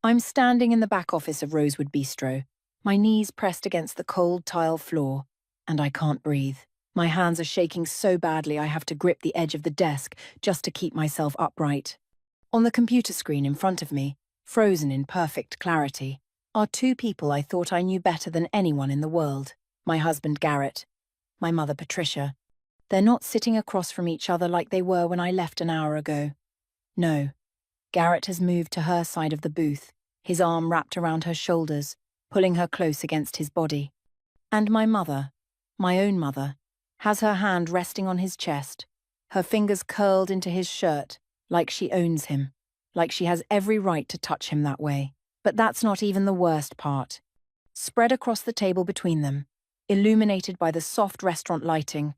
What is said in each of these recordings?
I'm standing in the back office of Rosewood Bistro, my knees pressed against the cold tile floor, and I can't breathe. My hands are shaking so badly I have to grip the edge of the desk just to keep myself upright. On the computer screen in front of me, frozen in perfect clarity, are two people I thought I knew better than anyone in the world. My husband Garrett, my mother Patricia. They're not sitting across from each other like they were when I left an hour ago. No. Garrett has moved to her side of the booth, his arm wrapped around her shoulders, pulling her close against his body. And my mother, my own mother, has her hand resting on his chest, her fingers curled into his shirt, like she owns him, like she has every right to touch him that way. But that's not even the worst part. Spread across the table between them, illuminated by the soft restaurant lighting,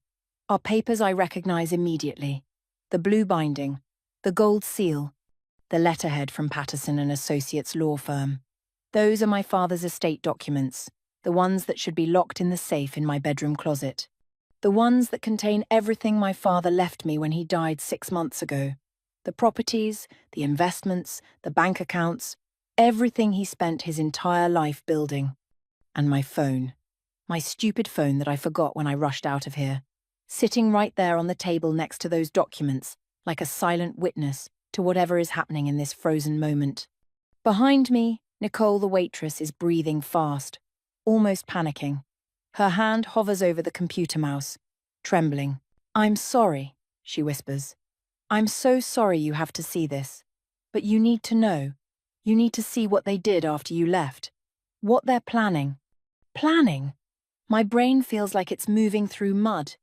are papers I recognize immediately. The blue binding, the gold seal, the letterhead from Patterson and Associates law firm. Those are my father's estate documents, the ones that should be locked in the safe in my bedroom closet. The ones that contain everything my father left me when he died 6 months ago. The properties, the investments, the bank accounts, everything he spent his entire life building. And my phone. My stupid phone that I forgot when I rushed out of here. Sitting right there on the table next to those documents, like a silent witness to whatever is happening in this frozen moment. Behind me, Nicole the waitress is breathing fast, almost panicking. Her hand hovers over the computer mouse, trembling. "I'm sorry," she whispers. "I'm so sorry you have to see this. But you need to know. You need to see what they did after you left. What they're planning." Planning? My brain feels like it's moving through mud.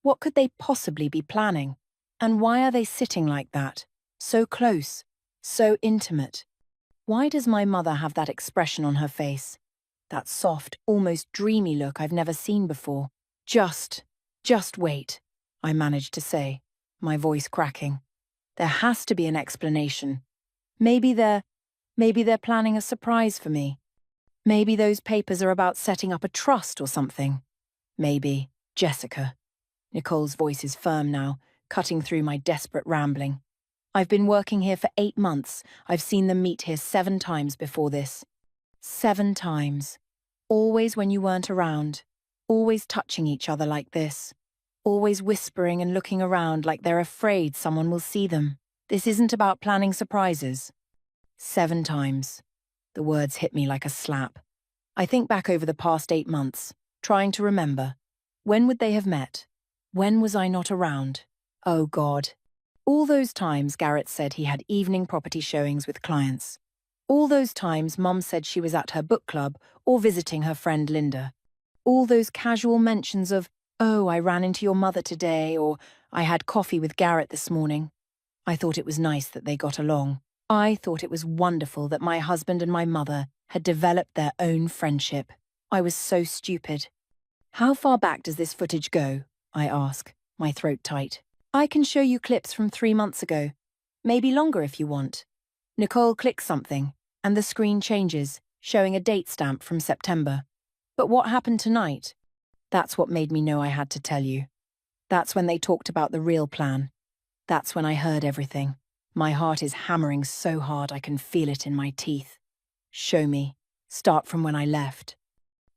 What could they possibly be planning? And why are they sitting like that? So close, so intimate. Why does my mother have that expression on her face? That soft, almost dreamy look I've never seen before. Just wait, I managed to say, my voice cracking. There has to be an explanation. Maybe they're planning a surprise for me. Maybe those papers are about setting up a trust or something. Maybe. Jessica. Nicole's voice is firm now, cutting through my desperate rambling. I've been working here for 8 months. I've seen them meet here 7 times before this. 7 times. Always when you weren't around. Always touching each other like this. Always whispering and looking around like they're afraid someone will see them. This isn't about planning surprises. 7 times. The words hit me like a slap. I think back over the past 8 months, trying to remember. When would they have met? When was I not around? Oh God. All those times Garrett said he had evening property showings with clients. All those times Mum said she was at her book club or visiting her friend Linda. All those casual mentions of, "Oh, I ran into your mother today," or "I had coffee with Garrett this morning." I thought it was nice that they got along. I thought it was wonderful that my husband and my mother had developed their own friendship. I was so stupid. "How far back does this footage go?" I ask, my throat tight. "I can show you clips from 3 months ago. Maybe longer if you want." Nicole clicks something, and the screen changes, showing a date stamp from September. "But what happened tonight?" That's what made me know I had to tell you. That's when they talked about the real plan. That's when I heard everything. My heart is hammering so hard I can feel it in my teeth. "Show me. Start from when I left."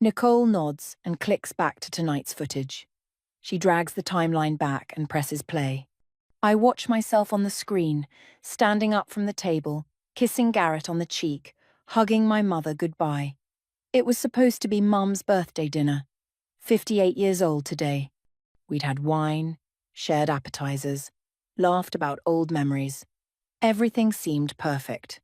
Nicole nods and clicks back to tonight's footage. She drags the timeline back and presses play. I watch myself on the screen, standing up from the table, kissing Garrett on the cheek, hugging my mother goodbye. It was supposed to be Mum's birthday dinner. 58 years old today. We'd had wine, shared appetizers, laughed about old memories. Everything seemed perfect.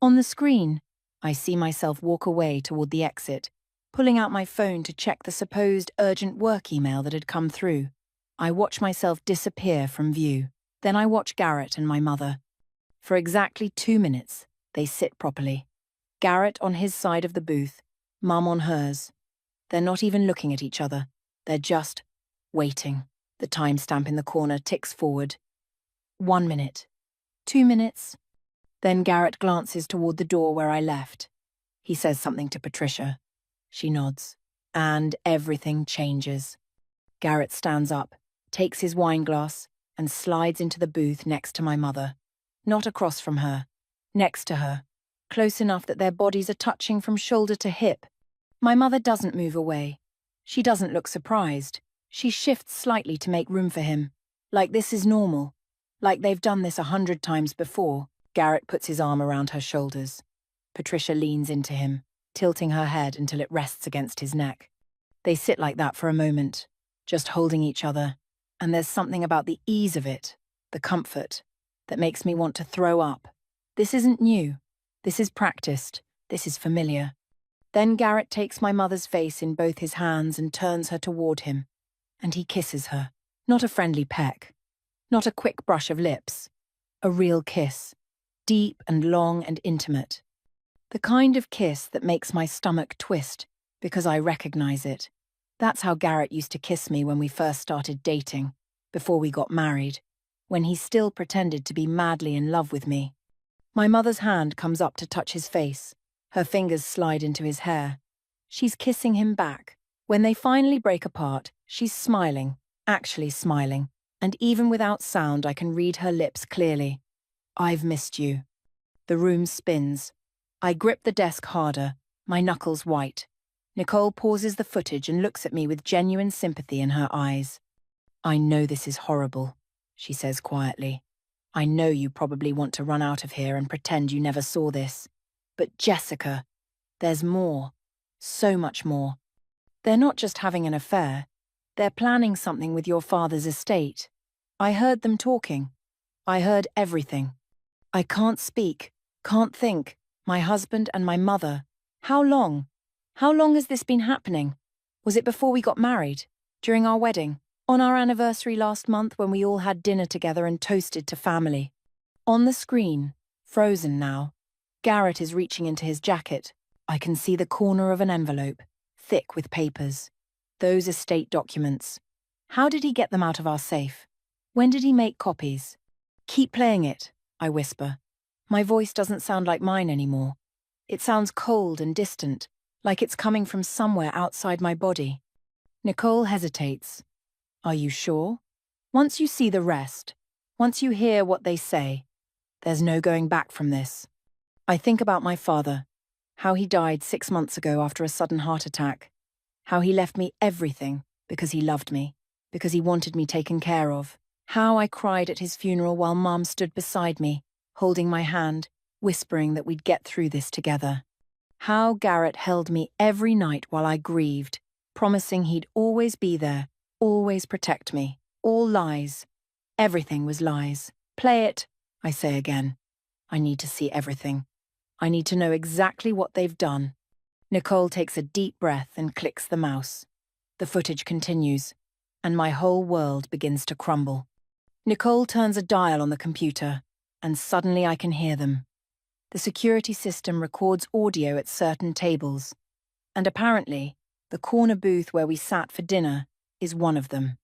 On the screen, I see myself walk away toward the exit, pulling out my phone to check the supposed urgent work email that had come through. I watch myself disappear from view. Then I watch Garrett and my mother. For exactly 2 minutes, they sit properly. Garrett on his side of the booth, Mum on hers. They're not even looking at each other. They're just waiting. The timestamp in the corner ticks forward. 1 minute. 2 minutes. Then Garrett glances toward the door where I left. He says something to Patricia. She nods. And everything changes. Garrett stands up, takes his wine glass, and slides into the booth next to my mother. Not across from her. Next to her. close enough that their bodies are touching from shoulder to hip. My mother doesn't move away. She doesn't look surprised. She shifts slightly to make room for him. Like this is normal. Like they've done this 100 times before. Garrett puts his arm around her shoulders. Patricia leans into him, tilting her head until it rests against his neck. They sit like that for a moment, just holding each other, and there's something about the ease of it, the comfort, that makes me want to throw up. This isn't new. This is practiced. This is familiar. Then Garrett takes my mother's face in both his hands and turns her toward him, and he kisses her. Not a friendly peck, not a quick brush of lips, a real kiss, deep and long and intimate. The kind of kiss that makes my stomach twist because I recognize it. That's how Garrett used to kiss me when we first started dating, before we got married, when he still pretended to be madly in love with me. My mother's hand comes up to touch his face. Her fingers slide into his hair. She's kissing him back. When they finally break apart, she's smiling, actually smiling, and even without sound I can read her lips clearly. I've missed you. The room spins. I grip the desk harder, my knuckles white. Nicole pauses the footage and looks at me with genuine sympathy in her eyes. I know this is horrible, she says quietly. I know you probably want to run out of here and pretend you never saw this. But Jessica, there's more. So much more. They're not just having an affair. They're planning something with your father's estate. I heard them talking. I heard everything. I can't speak, can't think. My husband and my mother. How long? How long has this been happening? Was it before we got married? During our wedding? On our anniversary last month when we all had dinner together and toasted to family? On the screen, frozen now, Garrett is reaching into his jacket. I can see the corner of an envelope, thick with papers. Those estate documents. How did he get them out of our safe? When did he make copies? Keep playing it, I whisper. My voice doesn't sound like mine anymore. It sounds cold and distant, like it's coming from somewhere outside my body. Nicole hesitates. Are you sure? Once you see the rest, once you hear what they say, there's no going back from this. I think about my father, how he died 6 months ago after a sudden heart attack, how he left me everything because he loved me, because he wanted me taken care of, how I cried at his funeral while Mom stood beside me, holding my hand, whispering that we'd get through this together. How Garrett held me every night while I grieved, promising he'd always be there, always protect me. All lies. Everything was lies. Play it, I say again. I need to see everything. I need to know exactly what they've done. Nicole takes a deep breath and clicks the mouse. The footage continues, and my whole world begins to crumble. Nicole turns a dial on the computer, and suddenly I can hear them. The security system records audio at certain tables, and apparently, the corner booth where we sat for dinner is one of them.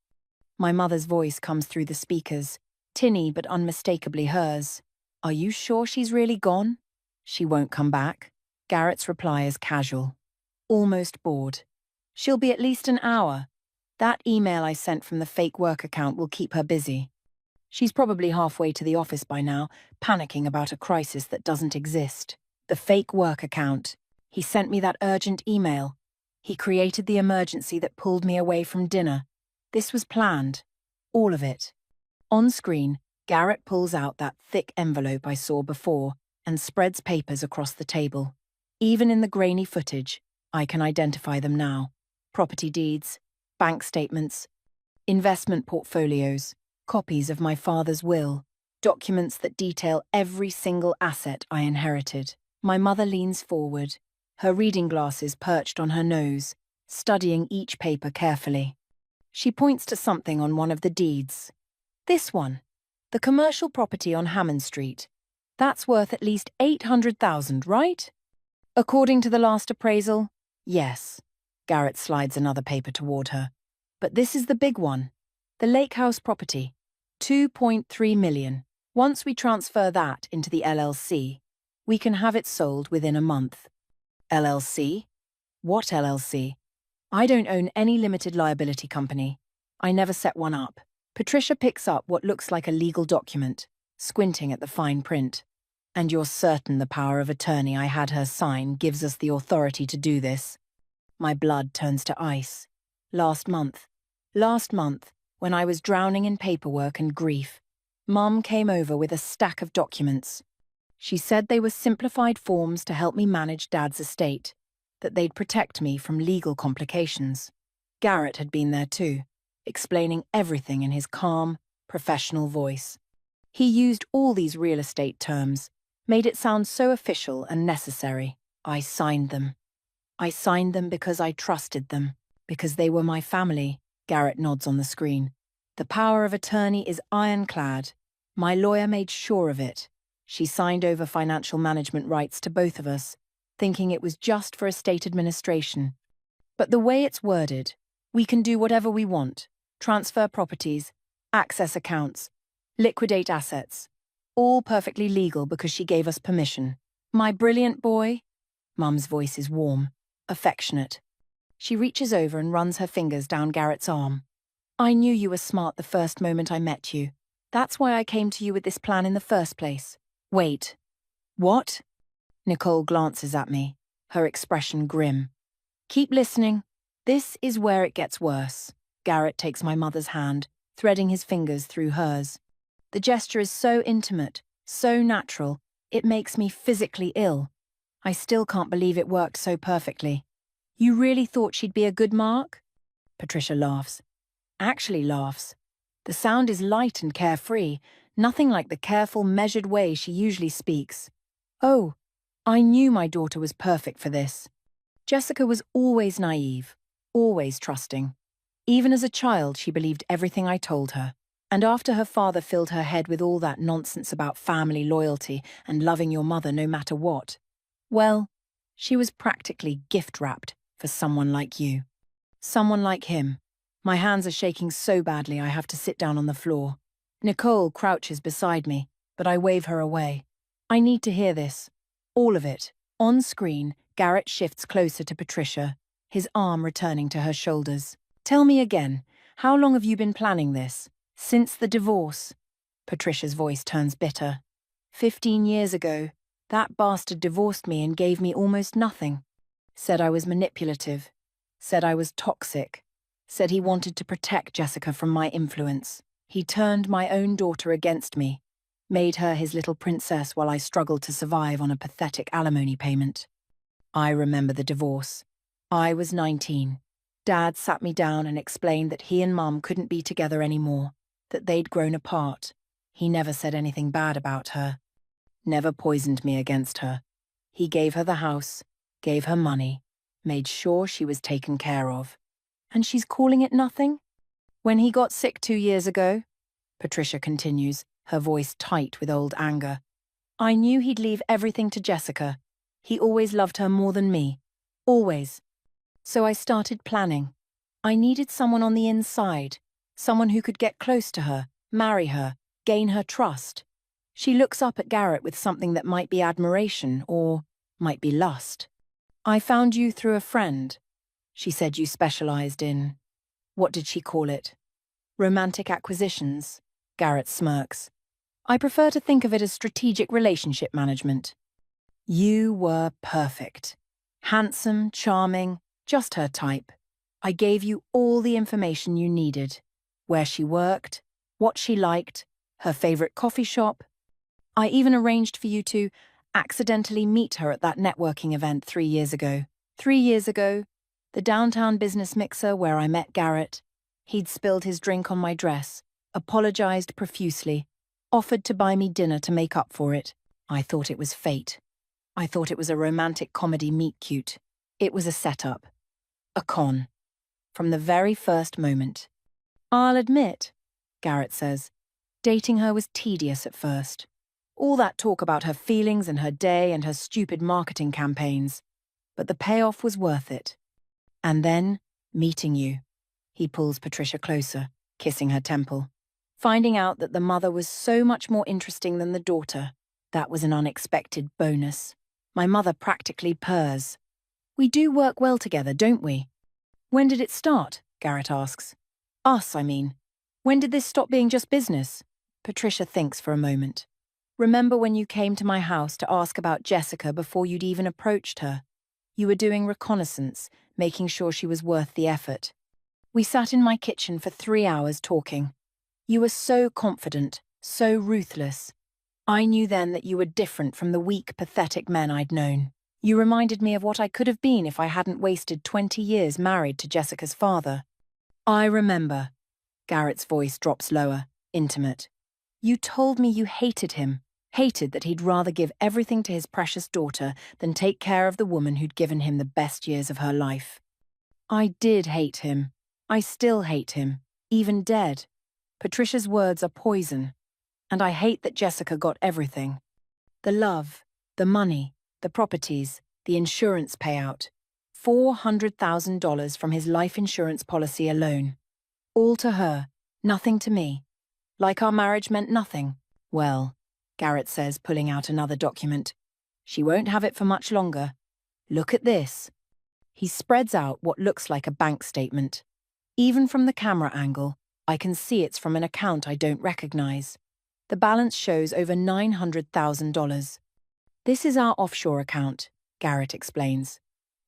My mother's voice comes through the speakers, tinny but unmistakably hers. Are you sure she's really gone? She won't come back. Garrett's reply is casual, almost bored. She'll be at least an hour. That email I sent from the fake work account will keep her busy. She's probably halfway to the office by now, panicking about a crisis that doesn't exist. The fake work account. He sent me that urgent email. He created the emergency that pulled me away from dinner. This was planned. All of it. On screen, Garrett pulls out that thick envelope I saw before and spreads papers across the table. Even in the grainy footage, I can identify them now. Property deeds, bank statements, investment portfolios, copies of my father's will, documents that detail every single asset I inherited. My mother leans forward, her reading glasses perched on her nose, studying each paper carefully. She points to something on one of the deeds. This one, the commercial property on Hammond Street. That's worth at least $800,000, right? According to the last appraisal, yes. Garrett slides another paper toward her. But this is the big one. The Lake House property. $2.3 million. Once we transfer that into the LLC, we can have it sold within a month. LLC? What LLC? I don't own any limited liability company. I never set one up. Patricia picks up what looks like a legal document, squinting at the fine print. And you're certain the power of attorney I had her sign gives us the authority to do this? My blood turns to ice. Last month, when I was drowning in paperwork and grief, Mum came over with a stack of documents. She said they were simplified forms to help me manage Dad's estate, that they'd protect me from legal complications. Garrett had been there too, explaining everything in his calm, professional voice. He used all these real estate terms, made it sound so official and necessary. I signed them. I signed them because I trusted them, because they were my family. Garrett nods on the screen. The power of attorney is ironclad. My lawyer made sure of it. She signed over financial management rights to both of us, thinking it was just for estate administration. But the way it's worded, we can do whatever we want. Transfer properties, access accounts, liquidate assets. All perfectly legal because she gave us permission. My brilliant boy. Mum's voice is warm, affectionate. She reaches over and runs her fingers down Garrett's arm. I knew you were smart the first moment I met you. That's why I came to you with this plan in the first place. Wait. What? Nicole glances at me, her expression grim. Keep listening. This is where it gets worse. Garrett takes my mother's hand, threading his fingers through hers. The gesture is so intimate, so natural, it makes me physically ill. I still can't believe it worked so perfectly. You really thought she'd be a good mark? Patricia laughs. Actually laughs. The sound is light and carefree, nothing like the careful, measured way she usually speaks. Oh, I knew my daughter was perfect for this. Jessica was always naive, always trusting. Even as a child, she believed everything I told her. And after her father filled her head with all that nonsense about family loyalty and loving your mother no matter what, well, she was practically gift-wrapped for someone like you. Someone like him. My hands are shaking so badly I have to sit down on the floor. Nicole crouches beside me, but I wave her away. I need to hear this. All of it. On screen, Garrett shifts closer to Patricia, his arm returning to her shoulders. Tell me again, how long have you been planning this? Since the divorce? Patricia's voice turns bitter. 15 years ago, that bastard divorced me and gave me almost nothing. Said I was manipulative. Said I was toxic. Said he wanted to protect Jessica from my influence. He turned my own daughter against me. Made her his little princess while I struggled to survive on a pathetic alimony payment. I remember the divorce. I was 19. Dad sat me down and explained that he and Mum couldn't be together anymore, that they'd grown apart. He never said anything bad about her. Never poisoned me against her. He gave her the house, gave her money, made sure she was taken care of. And she's calling it nothing? When he got sick 2 years ago, Patricia continues, her voice tight with old anger, I knew he'd leave everything to Jessica. He always loved her more than me. Always. So I started planning. I needed someone on the inside, someone who could get close to her, marry her, gain her trust. She looks up at Garrett with something that might be admiration or might be lust. I found you through a friend. She said you specialized in, what did she call it? Romantic acquisitions. Garrett smirks. I prefer to think of it as strategic relationship management. You were perfect. Handsome, charming, just her type. I gave you all the information you needed. Where she worked, what she liked, her favorite coffee shop. I even arranged for you to accidentally meet her at that networking event 3 years ago. 3 years ago, the downtown business mixer where I met Garrett. He'd spilled his drink on my dress, apologized profusely, offered to buy me dinner to make up for it. I thought it was fate. I thought it was a romantic comedy meet-cute. It was a setup. A con. From the very first moment. I'll admit, Garrett says, dating her was tedious at first. All that talk about her feelings and her day and her stupid marketing campaigns. But the payoff was worth it. And then, meeting you. He pulls Patricia closer, kissing her temple. Finding out that the mother was so much more interesting than the daughter, that was an unexpected bonus. My mother practically purrs. We do work well together, don't we? When did it start? Garrett asks. Us, I mean. When did this stop being just business? Patricia thinks for a moment. Remember when you came to my house to ask about Jessica before you'd even approached her? You were doing reconnaissance, making sure she was worth the effort. We sat in my kitchen for 3 hours talking. You were so confident, so ruthless. I knew then that you were different from the weak, pathetic men I'd known. You reminded me of what I could have been if I hadn't wasted 20 years married to Jessica's father. I remember. Garrett's voice drops lower, intimate. You told me you hated him, hated that he'd rather give everything to his precious daughter than take care of the woman who'd given him the best years of her life. I did hate him. I still hate him, even dead. Patricia's words are poison. And I hate that Jessica got everything. The love, the money, the properties, the insurance payout. $400,000 from his life insurance policy alone. All to her, nothing to me. Like our marriage meant nothing. Well, Garrett says, pulling out another document. She won't have it for much longer. Look at this. He spreads out what looks like a bank statement. Even from the camera angle, I can see it's from an account I don't recognize. The balance shows over $900,000. This is our offshore account, Garrett explains.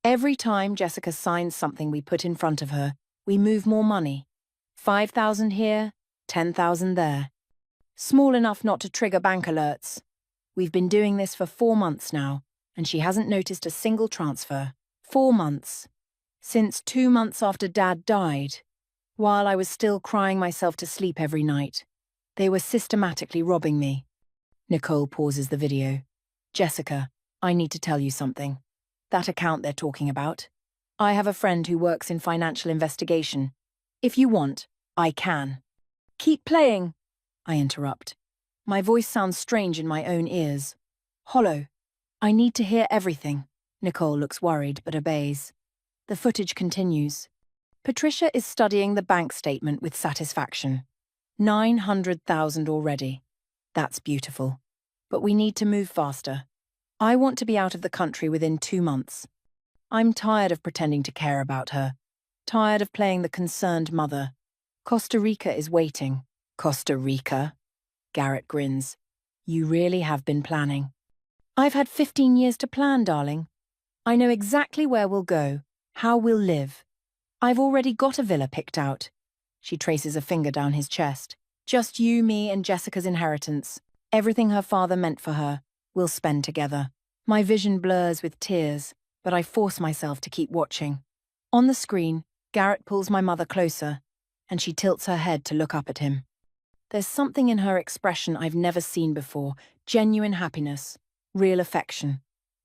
Every time Jessica signs something we put in front of her, we move more money. 5,000 here, 10,000 there. Small enough not to trigger bank alerts. We've been doing this for 4 months now, and she hasn't noticed a single transfer. 4 months. Since 2 months after Dad died, while I was still crying myself to sleep every night. They were systematically robbing me. Nicole pauses the video. Jessica, I need to tell you something. That account they're talking about. I have a friend who works in financial investigation. If you want, I can. Keep playing, I interrupt. My voice sounds strange in my own ears. Hollow. I need to hear everything. Nicole looks worried but obeys. The footage continues. Patricia is studying the bank statement with satisfaction. 900,000 already. That's beautiful. But we need to move faster. I want to be out of the country within 2 months. I'm tired of pretending to care about her. Tired of playing the concerned mother. Costa Rica is waiting. Costa Rica? Garrett grins. You really have been planning. I've had 15 years to plan, darling. I know exactly where we'll go, how we'll live. I've already got a villa picked out. She traces a finger down his chest. Just you, me, and Jessica's inheritance. Everything her father meant for her, we'll spend together. My vision blurs with tears, but I force myself to keep watching. On the screen, Garrett pulls my mother closer, and she tilts her head to look up at him. There's something in her expression I've never seen before, genuine happiness, real affection.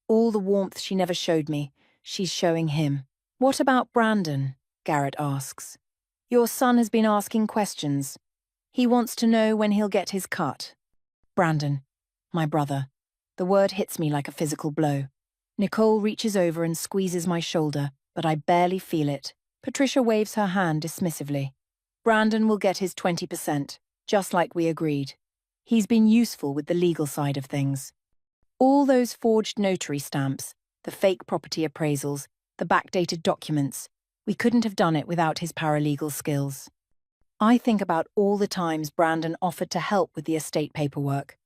All the warmth she never showed me, she's showing him. What about Brandon? Garrett asks. Your son has been asking questions. He wants to know when he'll get his cut. Brandon, my brother. The word hits me like a physical blow. Nicole reaches over and squeezes my shoulder, but I barely feel it. Patricia waves her hand dismissively. Brandon will get his 20%, just like we agreed. He's been useful with the legal side of things. All those forged notary stamps, the fake property appraisals, the backdated documents, we couldn't have done it without his paralegal skills. I think about all the times Brandon offered to help with the estate paperwork,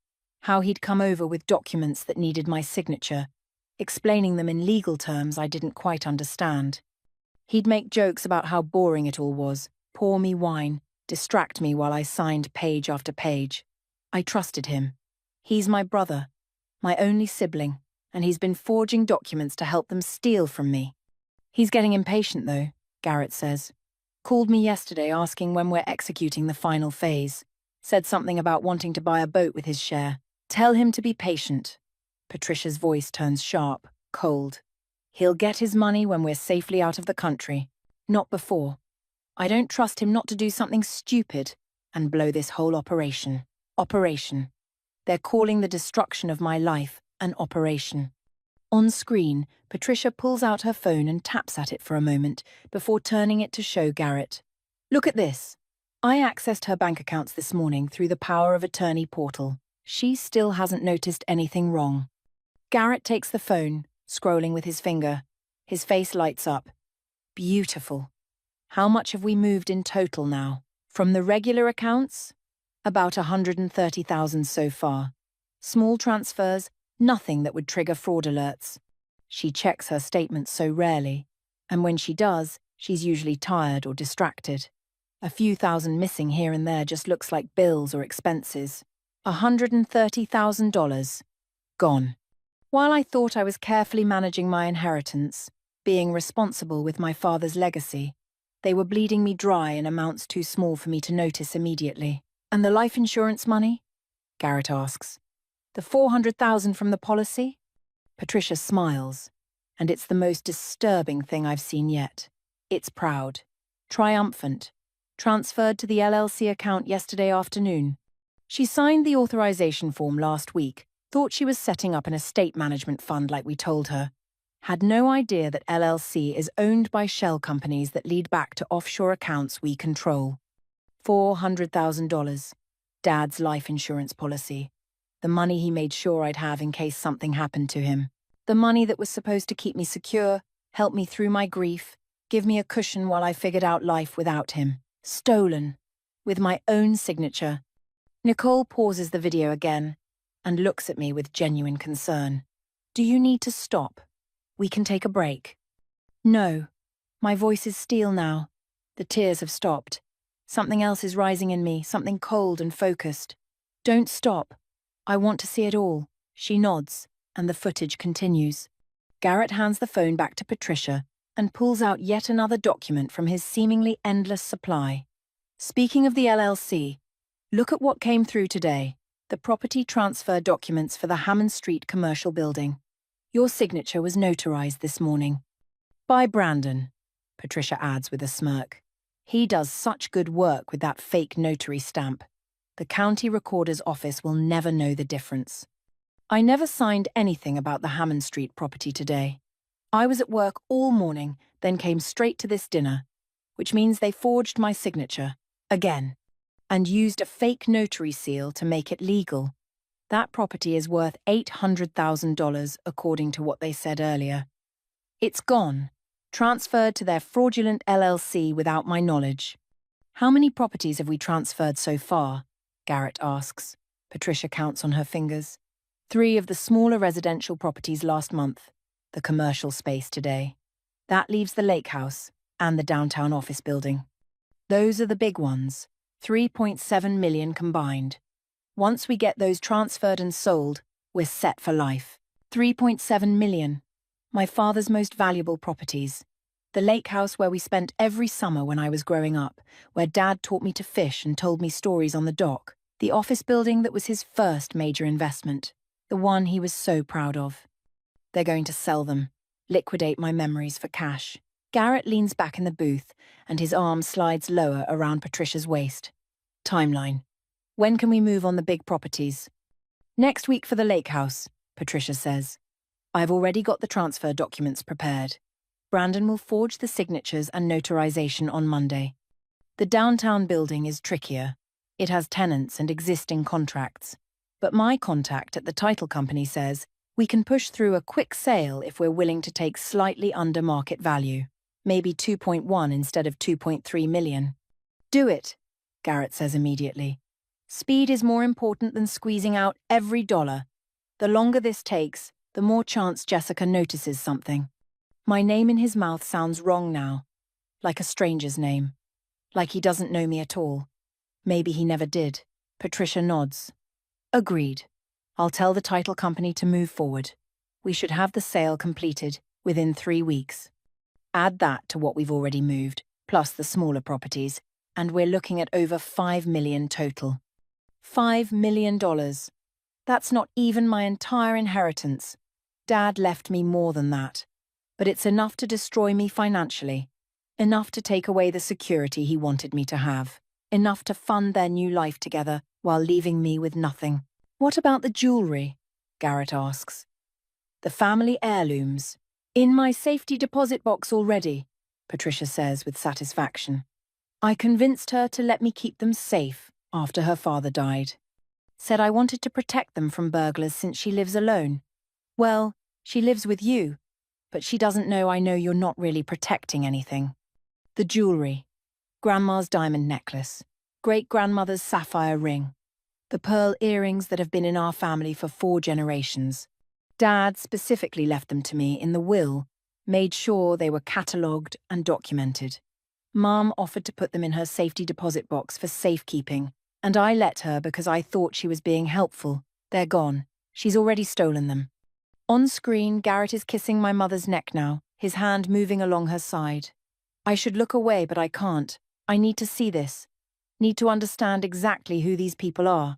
how he'd come over with documents that needed my signature, explaining them in legal terms I didn't quite understand. He'd make jokes about how boring it all was, pour me wine, distract me while I signed page after page. I trusted him. He's my brother, my only sibling, and he's been forging documents to help them steal from me. He's getting impatient, though, Garrett says. Called me yesterday asking when we're executing the final phase. Said something about wanting to buy a boat with his share. Tell him to be patient. Patricia's voice turns sharp, cold. He'll get his money when we're safely out of the country, not before. I don't trust him not to do something stupid and blow this whole operation. Operation. They're calling the destruction of my life an operation. On screen, Patricia pulls out her phone and taps at it for a moment before turning it to show Garrett. Look at this. I accessed her bank accounts this morning through the power of attorney portal. She still hasn't noticed anything wrong. Garrett takes the phone, scrolling with his finger. His face lights up. Beautiful. How much have we moved in total now? From the regular accounts? About 130,000 so far. Small transfers, nothing that would trigger fraud alerts. She checks her statements so rarely, and when she does, she's usually tired or distracted. A few thousand missing here and there just looks like bills or expenses. $130,000. Gone. While I thought I was carefully managing my inheritance, being responsible with my father's legacy, they were bleeding me dry in amounts too small for me to notice immediately. And the life insurance money? Garrett asks. The $400,000 from the policy? Patricia smiles, and it's the most disturbing thing I've seen yet. It's proud, triumphant, transferred to the LLC account yesterday afternoon. She signed the authorization form last week, thought she was setting up an estate management fund like we told her. Had no idea that LLC is owned by shell companies that lead back to offshore accounts we control. $400,000. Dad's life insurance policy. The money he made sure I'd have in case something happened to him. The money that was supposed to keep me secure, help me through my grief, give me a cushion while I figured out life without him. Stolen. With my own signature. Nicole pauses the video again and looks at me with genuine concern. Do you need to stop? We can take a break. No. My voice is steel now. The tears have stopped. Something else is rising in me, something cold and focused. Don't stop. I want to see it all. She nods, and the footage continues. Garrett hands the phone back to Patricia and pulls out yet another document from his seemingly endless supply. Speaking of the LLC, look at what came through today. The property transfer documents for the Hammond Street commercial building. Your signature was notarized this morning. By Brandon, Patricia adds with a smirk. He does such good work with that fake notary stamp. The county recorder's office will never know the difference. I never signed anything about the Hammond Street property today. I was at work all morning, then came straight to this dinner, which means they forged my signature, again, and used a fake notary seal to make it legal. That property is worth $800,000 according to what they said earlier. It's gone, transferred to their fraudulent LLC without my knowledge. How many properties have we transferred so far? Garrett asks. Patricia counts on her fingers. 3 of the smaller residential properties last month, the commercial space today. That leaves the lake house and the downtown office building. Those are the big ones, 3.7 million combined. Once we get those transferred and sold, we're set for life. 3.7 million. My father's most valuable properties. The lake house where we spent every summer when I was growing up, where Dad taught me to fish and told me stories on the dock. The office building that was his first major investment. The one he was so proud of. They're going to sell them, liquidate my memories for cash. Garrett leans back in the booth, and his arm slides lower around Patricia's waist. Timeline. When can we move on the big properties? Next week for the lake house, Patricia says. I've already got the transfer documents prepared. Brandon will forge the signatures and notarization on Monday. The downtown building is trickier. It has tenants and existing contracts. But my contact at the title company says we can push through a quick sale if we're willing to take slightly under market value, maybe 2.1 instead of 2.3 million. Do it, Garrett says immediately. Speed is more important than squeezing out every dollar. The longer this takes, the more chance Jessica notices something. My name in his mouth sounds wrong now, like a stranger's name, like he doesn't know me at all. Maybe he never did. Patricia nods. Agreed. I'll tell the title company to move forward. We should have the sale completed within 3 weeks. Add that to what we've already moved, plus the smaller properties, and we're looking at over $5 million total. $5 million. That's not even my entire inheritance. Dad left me more than that. But it's enough to destroy me financially. Enough to take away the security he wanted me to have. Enough to fund their new life together while leaving me with nothing. What about the jewelry? Garrett asks. The family heirlooms. In my safety deposit box already, Patricia says with satisfaction. I convinced her to let me keep them safe after her father died. Said I wanted to protect them from burglars since she lives alone. Well, she lives with you, but she doesn't know I know you're not really protecting anything. The jewelry. Grandma's diamond necklace. Great-grandmother's sapphire ring. The pearl earrings that have been in our family for 4 generations. Dad specifically left them to me in the will, made sure they were catalogued and documented. Mum offered to put them in her safety deposit box for safekeeping, and I let her because I thought she was being helpful. They're gone. She's already stolen them. On screen, Garrett is kissing my mother's neck now, his hand moving along her side. I should look away, but I can't. I need to see this. Need to understand exactly who these people are.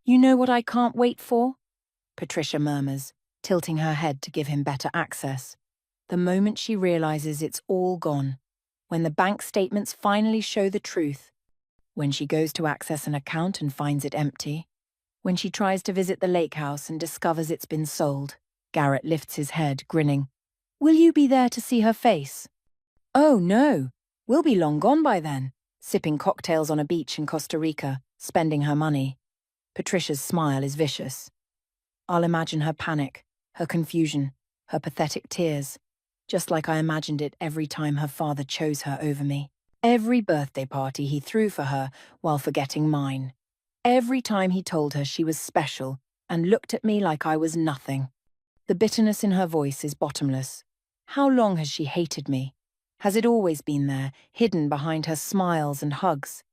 You know what I can't wait for? Patricia murmurs, tilting her head to give him better access. The moment she realizes it's all gone. When the bank statements finally show the truth. When she goes to access an account and finds it empty. When she tries to visit the lake house and discovers it's been sold. Garrett lifts his head, grinning. Will you be there to see her face? Oh, no. We'll be long gone by then, sipping cocktails on a beach in Costa Rica, spending her money. Patricia's smile is vicious. I'll imagine her panic, her confusion, her pathetic tears, just like I imagined it every time her father chose her over me. Every birthday party he threw for her while forgetting mine. Every time he told her she was special and looked at me like I was nothing. The bitterness in her voice is bottomless. How long has she hated me? Has it always been there, hidden behind her smiles and hugs?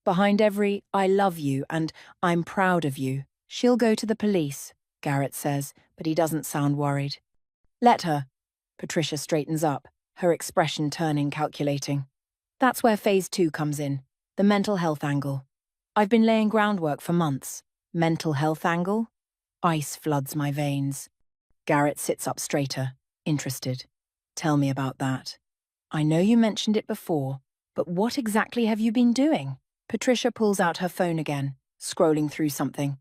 Behind every "I love you" and "I'm proud of you"? She'll go to the police, Garrett says, but he doesn't sound worried. Let her. Patricia straightens up, her expression turning calculating. That's where phase 2 comes in, the mental health angle. I've been laying groundwork for months. Mental health angle? Ice floods my veins. Garrett sits up straighter, interested. Tell me about that. I know you mentioned it before, but what exactly have you been doing? Patricia pulls out her phone again, scrolling through something.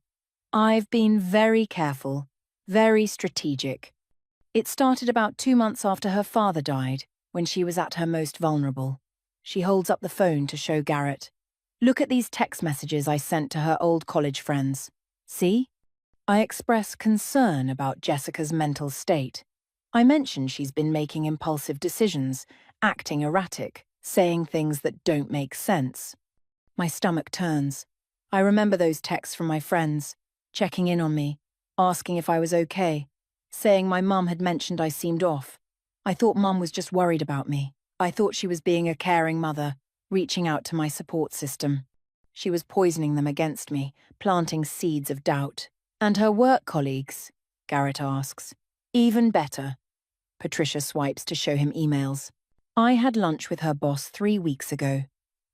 I've been very careful, very strategic. It started about 2 months after her father died, when she was at her most vulnerable. She holds up the phone to show Garrett. Look at these text messages I sent to her old college friends. See? I express concern about Jessica's mental state. I mention she's been making impulsive decisions, acting erratic, saying things that don't make sense. My stomach turns. I remember those texts from my friends, checking in on me, asking if I was okay, saying my mum had mentioned I seemed off. I thought Mum was just worried about me. I thought she was being a caring mother, reaching out to my support system. She was poisoning them against me, planting seeds of doubt. And her work colleagues? Garrett asks. Even better. Patricia swipes to show him emails. I had lunch with her boss 3 weeks ago.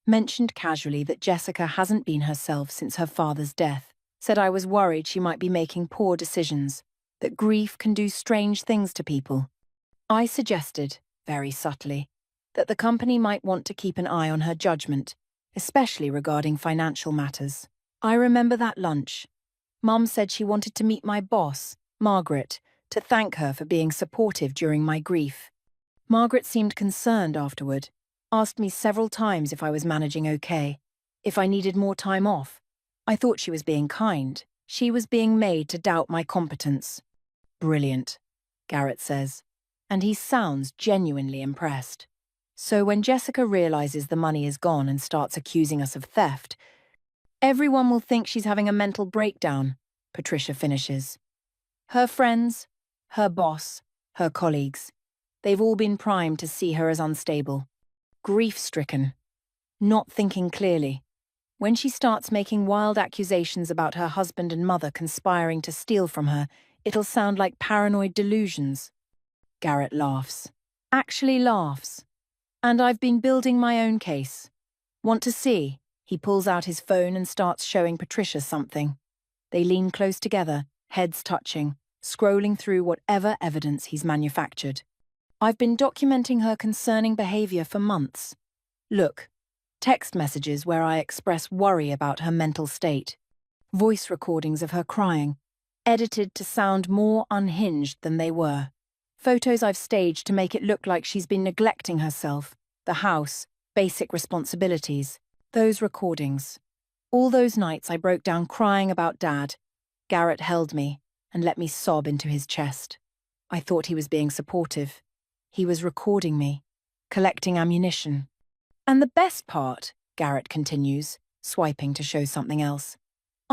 Mentioned casually that Jessica hasn't been herself since her father's death. Said I was worried she might be making poor decisions, that grief can do strange things to people. I suggested, very subtly, that the company might want to keep an eye on her judgment, especially regarding financial matters. I remember that lunch. Mum said she wanted to meet my boss, Margaret, to thank her for being supportive during my grief. Margaret seemed concerned afterward, asked me several times if I was managing okay, if I needed more time off. I thought she was being kind. She was being made to doubt my competence. Brilliant, Garrett says, and he sounds genuinely impressed. So when Jessica realizes the money is gone and starts accusing us of theft, everyone will think she's having a mental breakdown, Patricia finishes. Her friends, her boss, her colleagues, they've all been primed to see her as unstable, grief-stricken, not thinking clearly. When she starts making wild accusations about her husband and mother conspiring to steal from her, it'll sound like paranoid delusions. Garrett laughs. Actually laughs. And I've been building my own case. Want to see? He pulls out his phone and starts showing Patricia something. They lean close together, heads touching, scrolling through whatever evidence he's manufactured. I've been documenting her concerning behavior for months. Look, text messages where I express worry about her mental state. Voice recordings of her crying, edited to sound more unhinged than they were. Photos I've staged to make it look like she's been neglecting herself, the house, basic responsibilities. Those recordings. All those nights I broke down crying about Dad. Garrett held me and let me sob into his chest. I thought he was being supportive. He was recording me, collecting ammunition. And the best part, Garrett continues, swiping to show something else.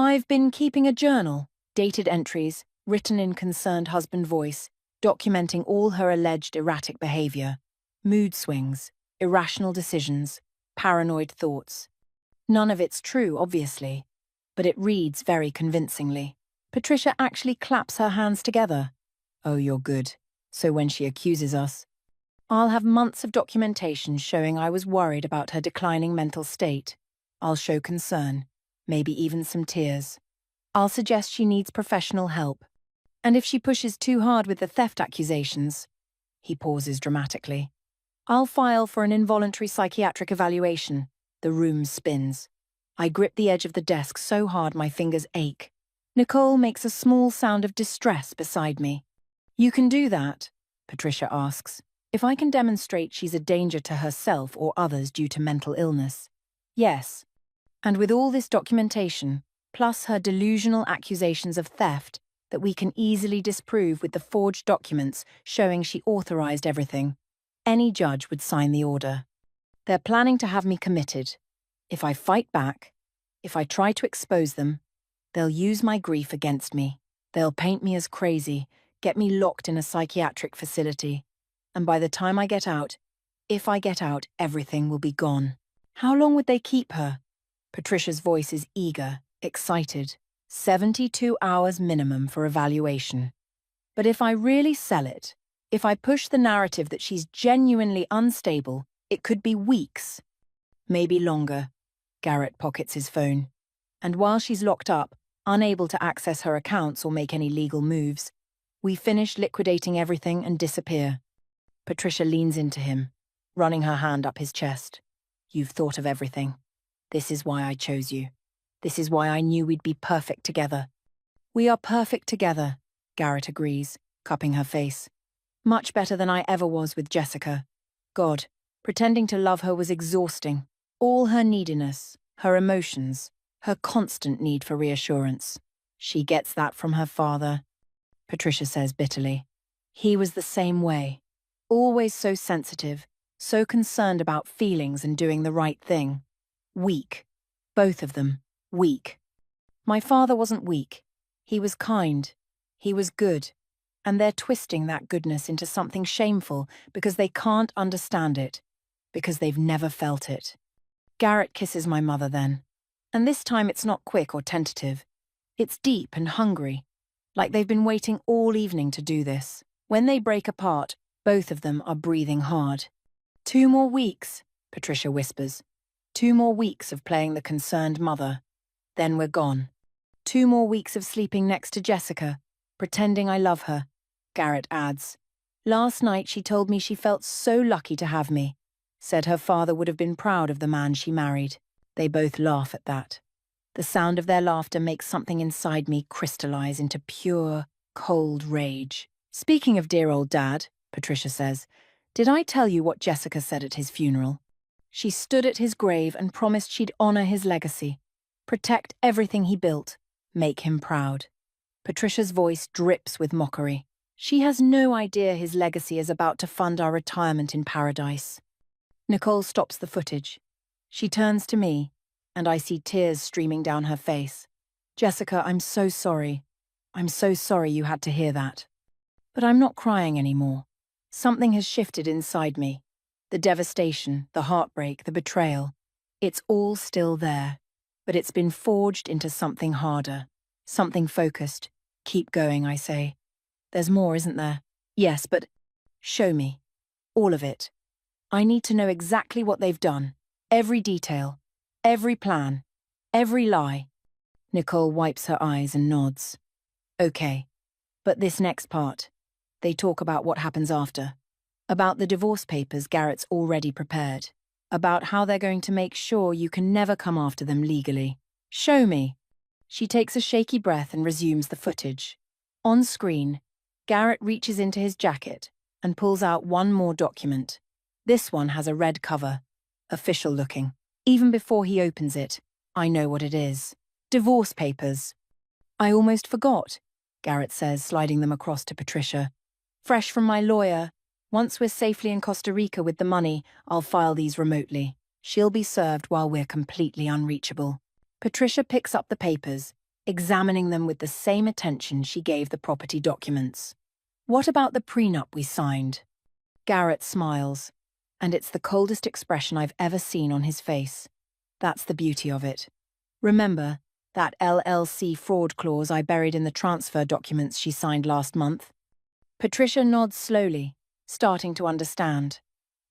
I've been keeping a journal, dated entries, written in concerned husband voice, documenting all her alleged erratic behavior, mood swings, irrational decisions, paranoid thoughts. None of it's true, obviously, but it reads very convincingly. Patricia actually claps her hands together. Oh, you're good. So when she accuses us, I'll have months of documentation showing I was worried about her declining mental state. I'll show concern, maybe even some tears. I'll suggest she needs professional help. And if she pushes too hard with the theft accusations, he pauses dramatically, I'll file for an involuntary psychiatric evaluation. The room spins. I grip the edge of the desk so hard my fingers ache. Nicole makes a small sound of distress beside me. You can do that, Patricia asks, if I can demonstrate she's a danger to herself or others due to mental illness. Yes. And with all this documentation, plus her delusional accusations of theft that we can easily disprove with the forged documents showing she authorized everything, any judge would sign the order. They're planning to have me committed. If I fight back, if I try to expose them, they'll use my grief against me. They'll paint me as crazy, get me locked in a psychiatric facility. And by the time I get out, if I get out, everything will be gone. How long would they keep her? Patricia's voice is eager, excited. 72 hours minimum for evaluation. But if I really sell it, if I push the narrative that she's genuinely unstable, it could be weeks. Maybe longer. Garrett pockets his phone. And while she's locked up, unable to access her accounts or make any legal moves, we finish liquidating everything and disappear. Patricia leans into him, running her hand up his chest. You've thought of everything. This is why I chose you. This is why I knew we'd be perfect together. We are perfect together, Garrett agrees, cupping her face. Much better than I ever was with Jessica. God, pretending to love her was exhausting. All her neediness, her emotions, her constant need for reassurance. She gets that from her father, Patricia says bitterly. He was the same way. Always so sensitive, so concerned about feelings and doing the right thing. Weak. Both of them. Weak. My father wasn't weak. He was kind. He was good. And they're twisting that goodness into something shameful because they can't understand it, because they've never felt it. Garrett kisses my mother then. And this time it's not quick or tentative. It's deep and hungry, like they've been waiting all evening to do this. When they break apart, both of them are breathing hard. 2 more weeks, Patricia whispers. 2 more weeks of playing the concerned mother. Then we're gone. 2 more weeks of sleeping next to Jessica, pretending I love her, Garrett adds. Last night she told me she felt so lucky to have me. Said her father would have been proud of the man she married. They both laugh at that. The sound of their laughter makes something inside me crystallize into pure, cold rage. Speaking of dear old Dad, Patricia says, did I tell you what Jessica said at his funeral? She stood at his grave and promised she'd honor his legacy, protect everything he built, make him proud. Patricia's voice drips with mockery. She has no idea his legacy is about to fund our retirement in paradise. Nicole stops the footage. She turns to me, and I see tears streaming down her face. Jessica, I'm so sorry. I'm so sorry you had to hear that. But I'm not crying anymore. Something has shifted inside me. The devastation, the heartbreak, the betrayal. It's all still there, but it's been forged into something harder, something focused. Keep going, I say. There's more, isn't there? Yes, but show me. All of it. I need to know exactly what they've done. Every detail. Every plan. Every lie. Nicole wipes her eyes and nods. Okay. But this next part. They talk about what happens after. About the divorce papers Garrett's already prepared. About how they're going to make sure you can never come after them legally. Show me. She takes a shaky breath and resumes the footage. On screen, Garrett reaches into his jacket and pulls out one more document. This one has a red cover. Official looking. Even before he opens it, I know what it is. Divorce papers. I almost forgot, Garrett says, sliding them across to Patricia. Fresh from my lawyer. Once we're safely in Costa Rica with the money, I'll file these remotely. She'll be served while we're completely unreachable. Patricia picks up the papers, examining them with the same attention she gave the property documents. "What about the prenup we signed?" Garrett smiles, and it's the coldest expression I've ever seen on his face. That's the beauty of it. Remember that LLC fraud clause I buried in the transfer documents she signed last month? Patricia nods slowly, starting to understand.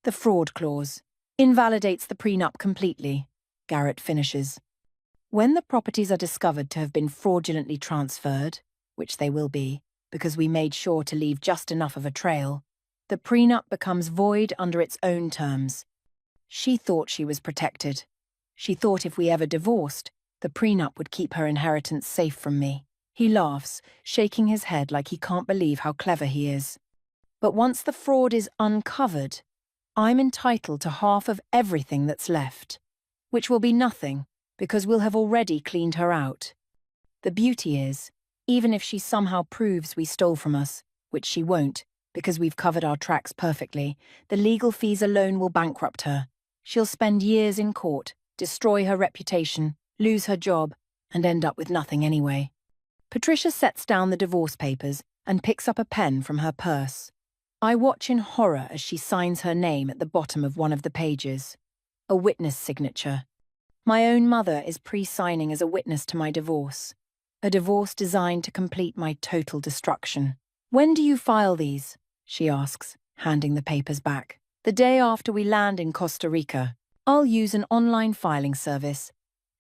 The fraud clause invalidates the prenup completely, Garrett finishes. When the properties are discovered to have been fraudulently transferred, which they will be, because we made sure to leave just enough of a trail, the prenup becomes void under its own terms. She thought she was protected. She thought if we ever divorced, the prenup would keep her inheritance safe from me. He laughs, shaking his head like he can't believe how clever he is. But once the fraud is uncovered, I'm entitled to half of everything that's left, which will be nothing, because we'll have already cleaned her out. The beauty is, even if she somehow proves we stole from us, which she won't, because we've covered our tracks perfectly, the legal fees alone will bankrupt her. She'll spend years in court, destroy her reputation, lose her job, and end up with nothing anyway. Patricia sets down the divorce papers and picks up a pen from her purse. I watch in horror as she signs her name at the bottom of one of the pages. A witness signature. My own mother is pre-signing as a witness to my divorce. A divorce designed to complete my total destruction. "When do you file these?" she asks, handing the papers back. "The day after we land in Costa Rica. I'll use an online filing service.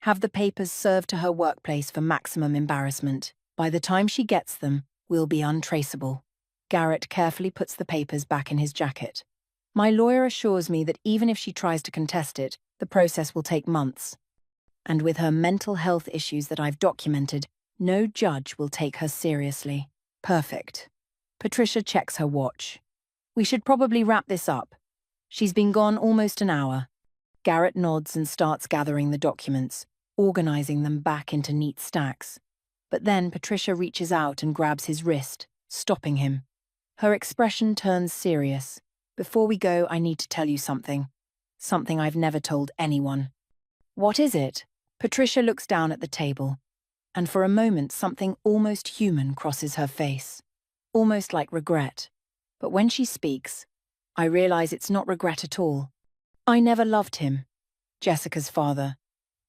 Have the papers served to her workplace for maximum embarrassment. By the time she gets them, we'll be untraceable." Garrett carefully puts the papers back in his jacket. My lawyer assures me that even if she tries to contest it, the process will take months. And with her mental health issues that I've documented, no judge will take her seriously. Perfect. Patricia checks her watch. "We should probably wrap this up. She's been gone almost an hour." Garrett nods and starts gathering the documents, organizing them back into neat stacks. But then Patricia reaches out and grabs his wrist, stopping him. Her expression turns serious. "Before we go, I need to tell you something. Something I've never told anyone." "What is it?" Patricia looks down at the table, and for a moment something almost human crosses her face. Almost like regret. But when she speaks, I realize it's not regret at all. I never loved him, Jessica's father.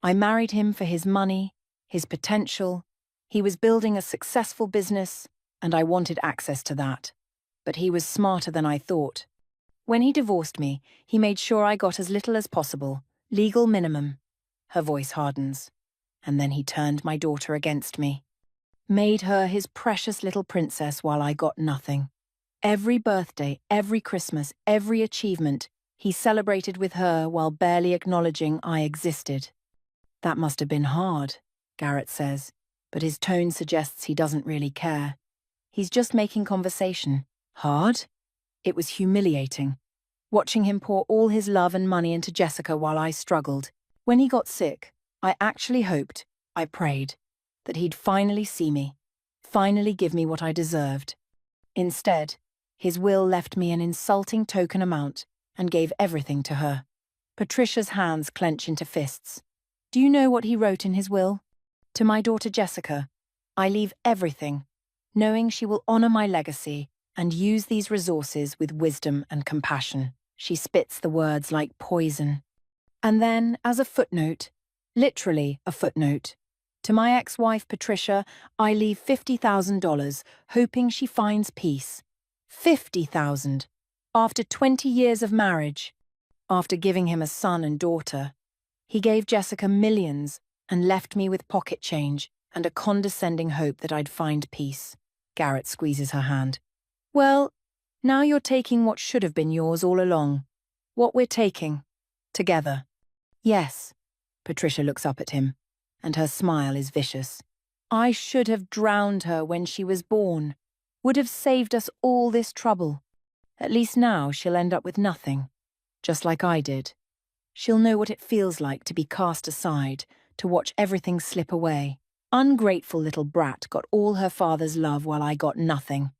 I married him for his money, his potential. He was building a successful business, and I wanted access to that. But he was smarter than I thought. When he divorced me, he made sure I got as little as possible, legal minimum. Her voice hardens. And then he turned my daughter against me. Made her his precious little princess while I got nothing. Every birthday, every Christmas, every achievement, he celebrated with her while barely acknowledging I existed. That must have been hard, Garrett says, but his tone suggests he doesn't really care. He's just making conversation. Hard? It was humiliating. Watching him pour all his love and money into Jessica while I struggled. When he got sick, I actually hoped, I prayed, that he'd finally see me, finally give me what I deserved. Instead, his will left me an insulting token amount and gave everything to her. Patricia's hands clench into fists. Do you know what he wrote in his will? "To my daughter Jessica, I leave everything, knowing she will honor my legacy and use these resources with wisdom and compassion." She spits the words like poison. And then, as a footnote, literally a footnote, "To my ex-wife Patricia, I leave $50,000, hoping she finds peace." 50,000. After 20 years of marriage. After giving him a son and daughter. He gave Jessica millions and left me with pocket change and a condescending hope that I'd find peace. Garrett squeezes her hand. "Well, now you're taking what should have been yours all along. What we're taking. Together." "Yes." Patricia looks up at him, and her smile is vicious. "I should have drowned her when she was born. Would have saved us all this trouble. At least now she'll end up with nothing, just like I did. She'll know what it feels like to be cast aside, to watch everything slip away. Ungrateful little brat got all her father's love while I got nothing.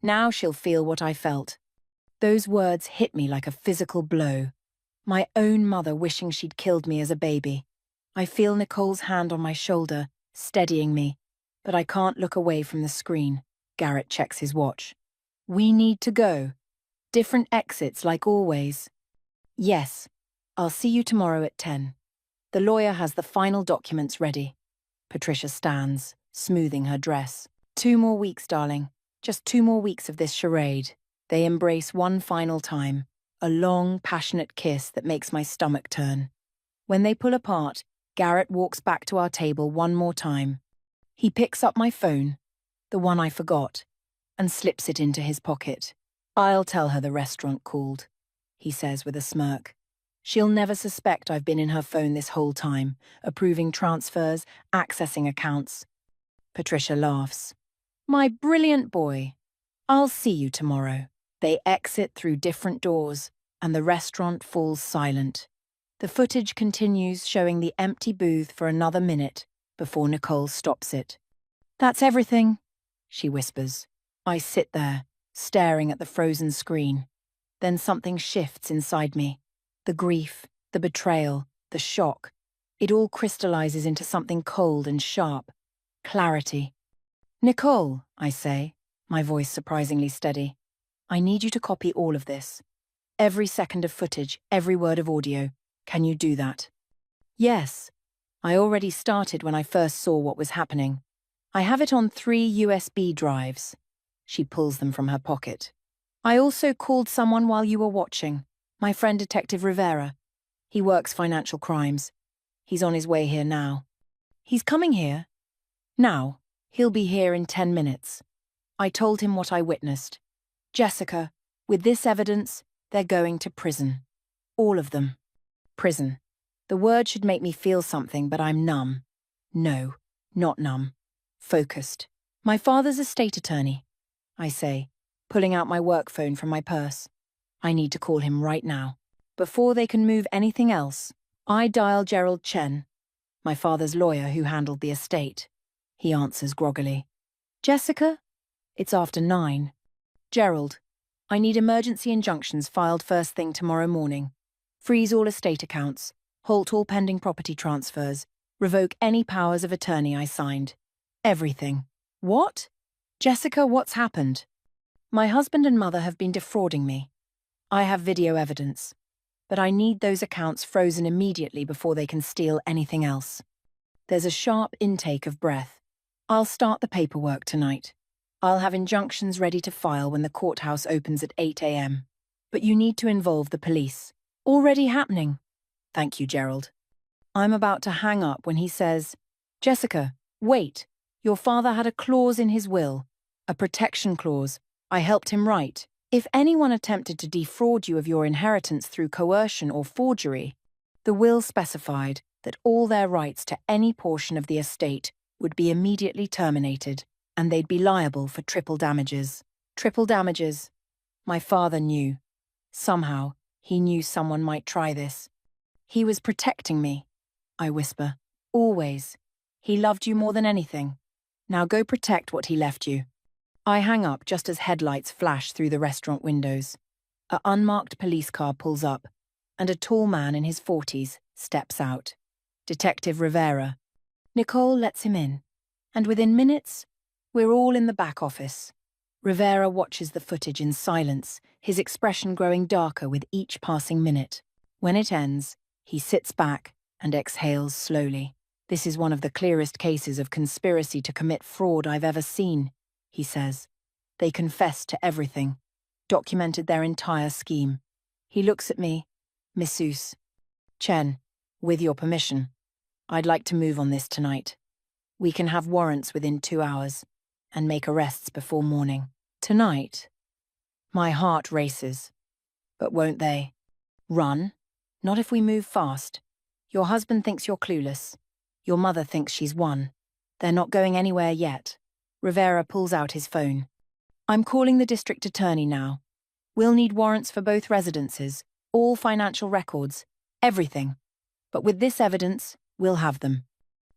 Now she'll feel what I felt." Those words hit me like a physical blow. My own mother wishing she'd killed me as a baby. I feel Nicole's hand on my shoulder, steadying me, But I can't look away from the screen. Garrett checks his watch. We need to go. Different exits like always. Yes. I'll see you tomorrow at 10. The lawyer has the final documents ready. Patricia stands, smoothing her dress. 2 more weeks, darling. Just 2 more weeks of this charade. They embrace one final time. A long, passionate kiss that makes my stomach turn. When they pull apart, Garrett walks back to our table one more time. He picks up my phone, the one I forgot, and slips it into his pocket. I'll tell her the restaurant called, he says with a smirk. She'll never suspect I've been in her phone this whole time, approving transfers, accessing accounts. Patricia laughs. My brilliant boy. I'll see you tomorrow. They exit through different doors, and the restaurant falls silent. The footage continues, showing the empty booth for another minute before Nicole stops it. That's everything, she whispers. I sit there, staring at the frozen screen. Then something shifts inside me. The grief, the betrayal, the shock. It all crystallizes into something cold and sharp. Clarity. Nicole, I say, my voice surprisingly steady. I need you to copy all of this. Every second of footage, every word of audio. Can you do that? Yes. I already started when I first saw what was happening. I have it on 3 USB drives. She pulls them from her pocket. I also called someone while you were watching. My friend Detective Rivera. He works financial crimes. He's on his way here now. He's coming here? Now. He'll be here in 10 minutes. I told him what I witnessed. Jessica, with this evidence, they're going to prison. All of them. Prison. The word should make me feel something, but I'm numb. No, not numb. Focused. My father's a state attorney, I say, pulling out my work phone from my purse. I need to call him right now. Before they can move anything else, I dial Gerald Chen, my father's lawyer who handled the estate. He answers groggily. Jessica? It's after 9. Gerald, I need emergency injunctions filed first thing tomorrow morning. Freeze all estate accounts, halt all pending property transfers, revoke any powers of attorney I signed. Everything. What? Jessica, what's happened? My husband and mother have been defrauding me. I have video evidence, but I need those accounts frozen immediately before they can steal anything else. There's a sharp intake of breath. I'll start the paperwork tonight. I'll have injunctions ready to file when the courthouse opens at 8 a.m. But you need to involve the police. Already happening. Thank you, Gerald. I'm about to hang up when he says, Jessica, wait. Your father had a clause in his will. A protection clause. I helped him write. If anyone attempted to defraud you of your inheritance through coercion or forgery, the will specified that all their rights to any portion of the estate would be immediately terminated, and they'd be liable for triple damages. Triple damages. My father knew. Somehow, he knew someone might try this. He was protecting me, I whisper. Always. He loved you more than anything. Now go protect what he left you. I hang up just as headlights flash through the restaurant windows. An unmarked police car pulls up, and a tall man in his 40s steps out. Detective Rivera. Nicole lets him in, and within minutes, we're all in the back office. Rivera watches the footage in silence, his expression growing darker with each passing minute. When it ends, he sits back and exhales slowly. This is one of the clearest cases of conspiracy to commit fraud I've ever seen, he says. They confessed to everything, documented their entire scheme. He looks at me. Missus. Chen, with your permission, I'd like to move on this tonight. We can have warrants within 2 hours and make arrests before morning. Tonight? My heart races. But won't they? Run? Not if we move fast. Your husband thinks you're clueless. Your mother thinks she's won. They're not going anywhere yet. Rivera pulls out his phone. I'm calling the district attorney now. We'll need warrants for both residences, all financial records, everything. But with this evidence, we'll have them.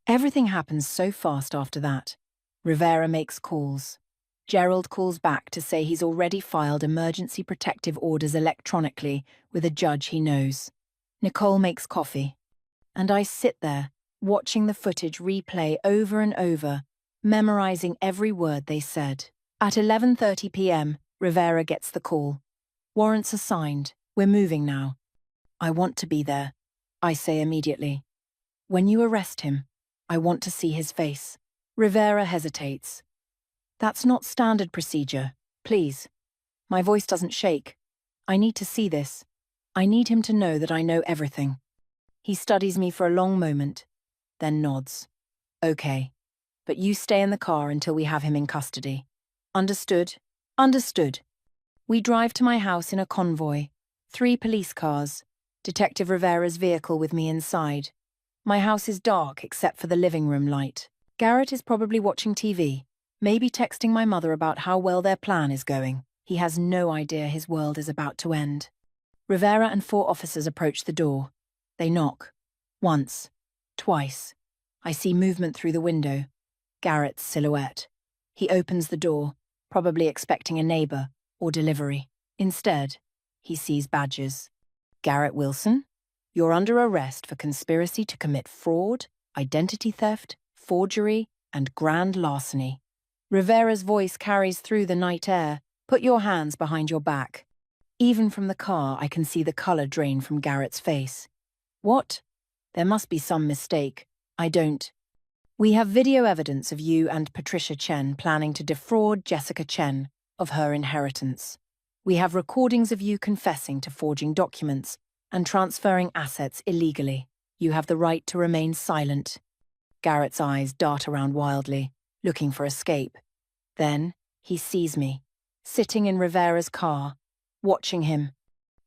Everything happens so fast after that. Rivera makes calls. Gerald calls back to say he's already filed emergency protective orders electronically with a judge he knows. Nicole makes coffee. And I sit there, watching the footage replay over and over, memorizing every word they said. At 11:30 p.m., Rivera gets the call. Warrants are signed. We're moving now. I want to be there, I say immediately. When you arrest him, I want to see his face. Rivera hesitates. That's not standard procedure. Please. My voice doesn't shake. I need to see this. I need him to know that I know everything. He studies me for a long moment, then nods. Okay. But you stay in the car until we have him in custody. Understood? Understood. We drive to my house in a convoy. 3 police cars. Detective Rivera's vehicle with me inside. My house is dark except for the living room light. Garrett is probably watching TV, maybe texting my mother about how well their plan is going. He has no idea his world is about to end. Rivera and 4 officers approach the door. They knock. Once. Twice. I see movement through the window. Garrett's silhouette. He opens the door, probably expecting a neighbor or delivery. Instead, he sees badges. Garrett Wilson, you're under arrest for conspiracy to commit fraud, identity theft, forgery, and grand larceny. Rivera's voice carries through the night air. Put your hands behind your back. Even from the car, I can see the color drain from Garrett's face. What? There must be some mistake. I don't. We have video evidence of you and Patricia Chen planning to defraud Jessica Chen of her inheritance. We have recordings of you confessing to forging documents and transferring assets illegally. You have the right to remain silent. Garrett's eyes dart around wildly, looking for escape. Then, he sees me, sitting in Rivera's car, watching him.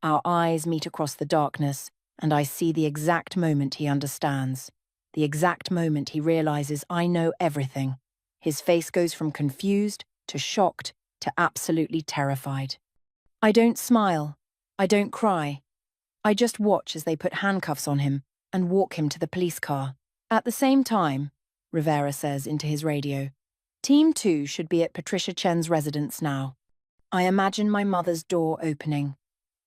Our eyes meet across the darkness, and I see the exact moment he understands. The exact moment he realizes I know everything. His face goes from confused to shocked to absolutely terrified. I don't smile. I don't cry. I just watch as they put handcuffs on him and walk him to the police car. At the same time, Rivera says into his radio, Team 2 should be at Patricia Chen's residence now. I imagine my mother's door opening.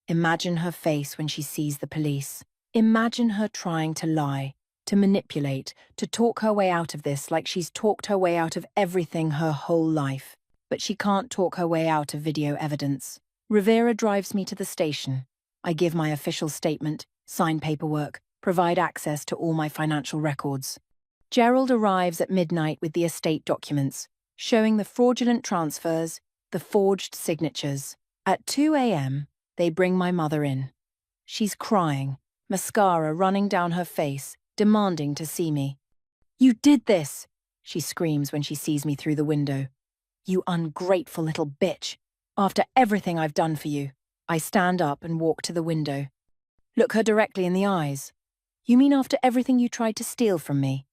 Imagine her face when she sees the police. Imagine her trying to lie, to manipulate, to talk her way out of this like she's talked her way out of everything her whole life. But she can't talk her way out of video evidence. Rivera drives me to the station. I give my official statement, sign paperwork, provide access to all my financial records. Gerald arrives at midnight with the estate documents, showing the fraudulent transfers, the forged signatures. At 2 a.m., they bring my mother in. She's crying, mascara running down her face, demanding to see me. You did this, she screams when she sees me through the window. You ungrateful little bitch. After everything I've done for you. I stand up and walk to the window. Look her directly in the eyes. You mean after everything you tried to steal from me?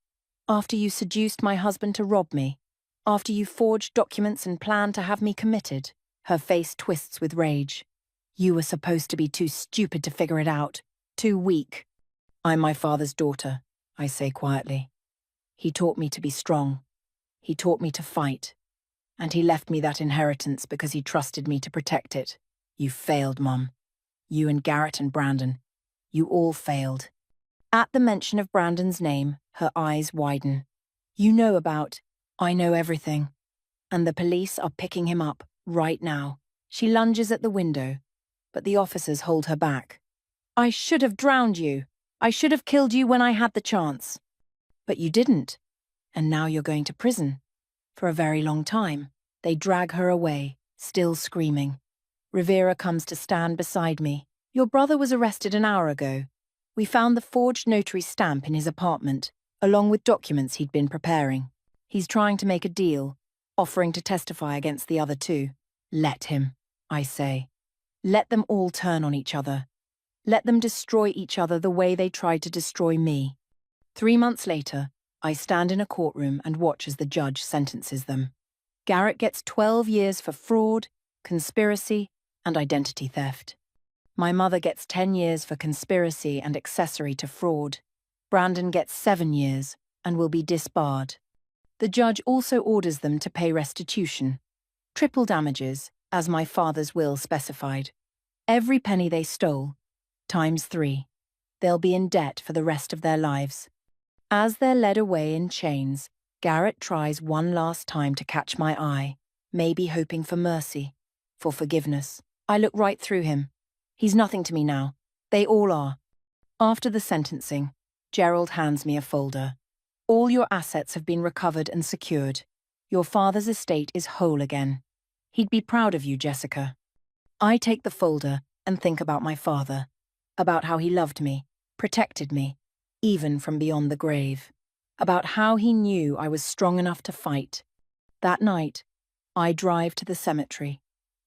After you seduced my husband to rob me? After you forged documents and planned to have me committed? Her face twists with rage. You were supposed to be too stupid to figure it out. Too weak. I'm my father's daughter, I say quietly. He taught me to be strong. He taught me to fight. And he left me that inheritance because he trusted me to protect it. You failed, Mum. You and Garrett and Brandon. You all failed. At the mention of Brandon's name, her eyes widen. You know about, I know everything. And the police are picking him up right now. She lunges at the window, but the officers hold her back. I should have drowned you. I should have killed you when I had the chance. But you didn't. And now you're going to prison. For a very long time. They drag her away, still screaming. Rivera comes to stand beside me. Your brother was arrested an hour ago. We found the forged notary stamp in his apartment, along with documents he'd been preparing. He's trying to make a deal, offering to testify against the other 2. Let him, I say. Let them all turn on each other. Let them destroy each other the way they tried to destroy me. 3 months later, I stand in a courtroom and watch as the judge sentences them. Garrett gets 12 years for fraud, conspiracy, and identity theft. My mother gets 10 years for conspiracy and accessory to fraud. Brandon gets 7 years and will be disbarred. The judge also orders them to pay restitution, triple damages, as my father's will specified. Every penny they stole, times 3. They'll be in debt for the rest of their lives. As they're led away in chains, Garrett tries one last time to catch my eye, maybe hoping for mercy, for forgiveness. I look right through him. He's nothing to me now. They all are. After the sentencing, Gerald hands me a folder. All your assets have been recovered and secured. Your father's estate is whole again. He'd be proud of you, Jessica. I take the folder and think about my father, about how he loved me, protected me, even from beyond the grave, about how he knew I was strong enough to fight. That night, I drive to the cemetery,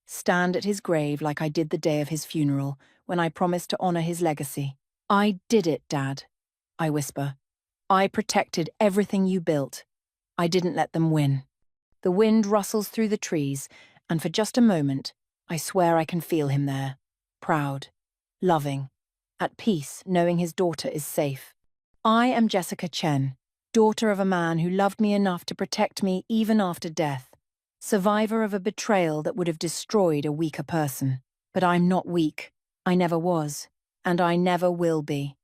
stand at his grave like I did the day of his funeral, when I promised to honor his legacy. I did it, Dad, I whisper. I protected everything you built. I didn't let them win. The wind rustles through the trees, and for just a moment, I swear I can feel him there, proud, loving, at peace, knowing his daughter is safe. I am Jessica Chen, daughter of a man who loved me enough to protect me even after death, survivor of a betrayal that would have destroyed a weaker person. But I'm not weak. I never was, and I never will be.